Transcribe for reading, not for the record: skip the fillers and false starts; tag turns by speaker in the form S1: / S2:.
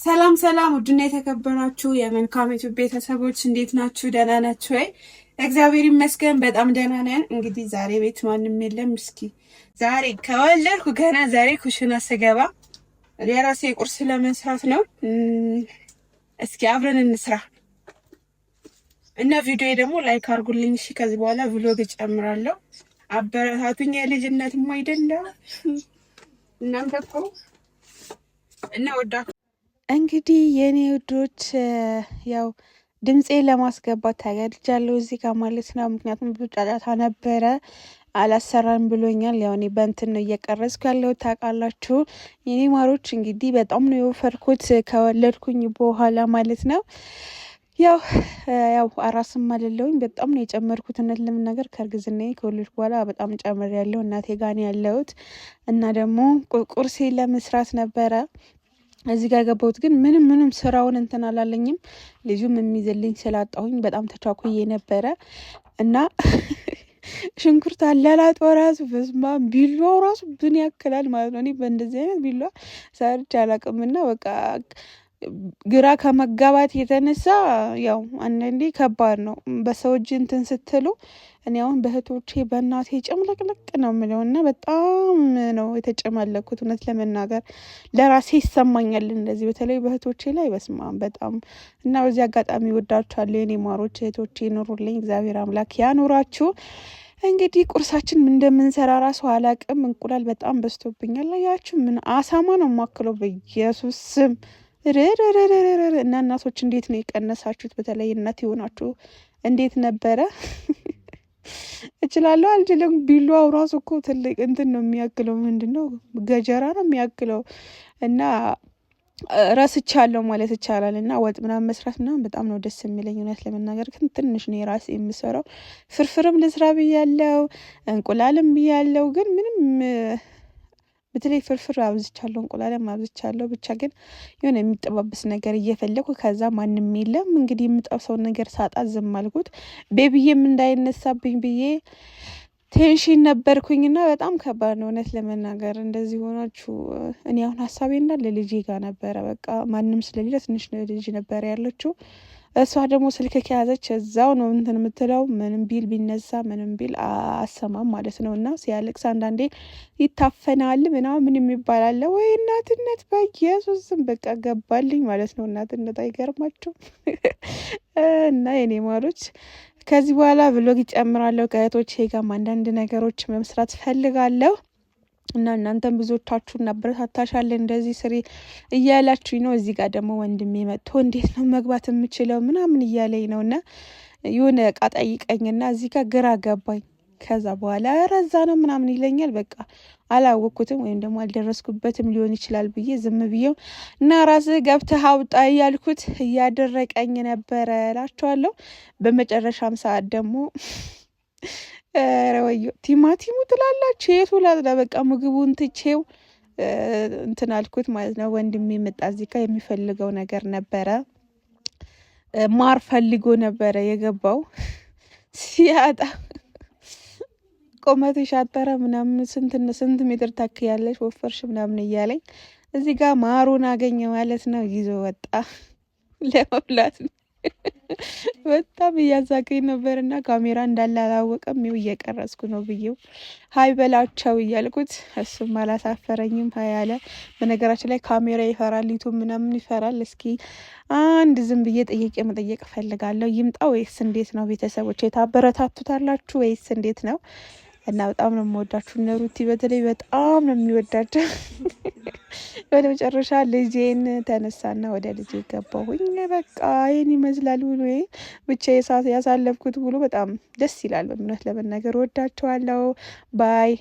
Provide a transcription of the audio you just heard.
S1: ሰላም ሰላም፣ ውድና የተከበራችሁ የመልካም ዩቲዩብ ቤተሰቦች እንዴት ናችሁ? ደህና ናችሁ ወይ? እግዚአብሔር ይመስገን በጣም ደህና ነን። እንግዲህ ዛሬ ቤት ማንም የለም። እስኪ ዛሬ ከወለድኩ ገና ዛሬ ኩሽና ስገባ የራሴ ቁርስ ለመስራት ነው። እስኪ አብረን እንስራ እና ቪዲዮ ደግሞ ላይክ አድርጉልኝ። እሺ፣ ከዚህ በኋላ ቪሎግ እጨምራለሁ። አበረታቱኝ። የልጅነትም አይደለም እናንተ እኮ እና ወዳ እንግዲህ የኔ ውዶች ያው ድምፄ ለማስገባት ተገድጃለሁ እዚህ ጋር ማለት ነው። ምክንያቱም ብዙ ጫጫታ ነበረ፣ አላሰራም ብሎኛል። ያው እኔ በእንትን ነው እየቀረጽኩ ያለሁት ታውቃላችሁ የኔ ማሮች። እንግዲህ በጣም ነው የወፈርኩት ከወለድኩኝ በኋላ ማለት ነው። ያው አራስም አይደለሁኝ በጣም ነው የጨመርኩት። እውነት ለመናገር ከእርግዝናዬ ከወለድኩ በኋላ በጣም ጨምር ያለው እናቴ ጋር ነው ያለሁት እና ደግሞ ቁርሴ ለመስራት ነበረ እዚህ ጋር ገባሁት። ግን ምንም ስራውን እንትን አላለኝም። ልጁም የሚይዝልኝ ስላጣሁኝ በጣም ተቻኩዬ ነበረ እና ሽንኩርት አላላጦ ራሱ በስማ ቢላው ራሱ ብን ያክላል ማለት ነው። እኔ በእንደዚህ አይነት ቢላ ሰርቼ አላውቅምና በቃ ግራ ከመጋባት የተነሳ ያው አንዳንዴ ከባድ ነው በሰው እጅ እንትን ስትሉ። እኔ አሁን በእህቶቼ በእናቴ ጭምልቅልቅ ነው የምለው እና በጣም ነው የተጨማለኩት እውነት ለመናገር ለራሴ ይሰማኛል እንደዚህ፣ በተለይ በእህቶቼ ላይ በስማም በጣም እና በዚህ አጋጣሚ ወዳችኋለሁ የኔ ማሮች። እህቶቼ ኑሩልኝ፣ እግዚአብሔር አምላክ ያኑራችሁ። እንግዲህ ቁርሳችን እንደምንሰራ ራሱ አላቅም። እንቁላል በጣም በዝቶብኛል። ያችሁ ምን አሳማ ነው የማክለው በኢየሱስ ስም እና እናቶች እንዴት ነው የቀነሳችሁት? በተለይ እናት የሆናችሁ እንዴት ነበረ? እችላለሁ አልችልም። ቢላዋው ራሱ እኮ ትልቅ እንትን ነው የሚያክለው፣ ምንድነው ገጀራ ነው የሚያክለው እና ረስቻለሁ ማለት ይቻላል። እና ወጥ ምናምን መስራት ምናምን በጣም ነው ደስ የሚለኝ እውነት ለመናገር። ግን ትንሽ ነው የራሴ የምሰራው። ፍርፍርም ልስራ ብያለው፣ እንቁላልም ብያለው። ግን ምንም በተለይ ፍርፍር አብዝቻለሁ፣ እንቁላልም አብዝቻለሁ። ብቻ ግን የሆነ የሚጠባበስ ነገር እየፈለኩ ከዛ ማንም የለም እንግዲህ የምጠብሰውን ነገር ሳጣ ዝም አልኩት። ቤቢዬም እንዳይነሳብኝ ብዬ ቴንሽን ነበርኩኝና በጣም ከባድ ነው እውነት ለመናገር እንደዚህ ሆናችሁ። እኔ አሁን ሀሳቤ እንዳለ ልጄ ጋር ነበረ። በቃ ማንም ስለሌለ ትንሽ ልጅ ነበር ያለችው። እሷ ደግሞ ስልክ ከያዘች እዛው ነው እንትን የምትለው። ምንም ቢል ቢነሳ ምንም ቢል አሰማም ማለት ነው። እና ሲያለቅስ አንዳንዴ ይታፈናል ምናምን የሚባል አለ ወይ እናትነት። በኢየሱስም በቃ ገባልኝ ማለት ነው እናትነት። አይገርማችሁ? እና የኔ ማሮች ከዚህ በኋላ ብሎግ ይጨምራለሁ። ከእህቶቼ ጋር አንዳንድ ነገሮች መስራት ፈልጋለሁ እና እናንተም ብዙዎቻችሁን እናበረታታሻለን እንደዚህ ስሪ እያላችሁኝ ነው። እዚህ ጋር ደግሞ ወንድሜ መጥቶ እንዴት ነው መግባት የምችለው ምናምን እያለኝ ነው እና የሆነ እቃ ጠይቀኝና እዚህ ጋር ግራ ገባኝ። ከዛ በኋላ ረዛ ነው ምናምን ይለኛል። በቃ አላወቅኩትም ወይም ደግሞ አልደረስኩበትም ሊሆን ይችላል ብዬ ዝም ብዬው እና ራስህ ገብተህ አውጣ እያልኩት እያደረቀኝ ነበረ እላቸዋለሁ። በመጨረሻም ሰዓት ደግሞ ረወዮ ቲማቲሙ ትላላችሁ የቱ ላጥዳ በቃ ምግቡን ትቼው እንትን አልኩት ማለት ነው። ወንድሜ መጣ። እዚህ ጋር የሚፈልገው ነገር ነበረ። ማር ፈልጎ ነበረ የገባው። ሲያጣ ቆመትሽ አጠረ ምናምን ስንት ሜትር ታክያለሽ ወፈርሽ ምናምን እያለኝ እዚህ ጋር ማሩን አገኘ ማለት ነው። ይዞ ወጣ ለመብላት ነው። በጣም እያዛገኝ ነበር እና ካሜራ እንዳለ አላወቀም። ይኸው እየቀረጽኩ ነው ብዬው ሀይ በላቸው እያልኩት እሱም አላሳፈረኝም ሀይ አለ። በነገራችን ላይ ካሜራ ይፈራል፣ ዩቱብ ምናምን ይፈራል። እስኪ አንድ ዝም ብዬ ጥያቄ መጠየቅ እፈልጋለሁ። ይምጣ ወይስ እንዴት ነው? ቤተሰቦች የታበረታቱታላችሁ ወይስ እንዴት ነው? እና በጣም ነው የምወዳችሁ። እነ ሩቲ በተለይ በጣም ነው የሚወዳቸው። ወደ መጨረሻ ልጄን ተነሳና ወደ ልጄ ገባሁኝ። በቃ ይህን ይመስላል ብሎ ብቻ ያሳለፍኩት ብሎ በጣም ደስ ይላል። እውነት ለመናገር ወዳችኋለሁ። ባይ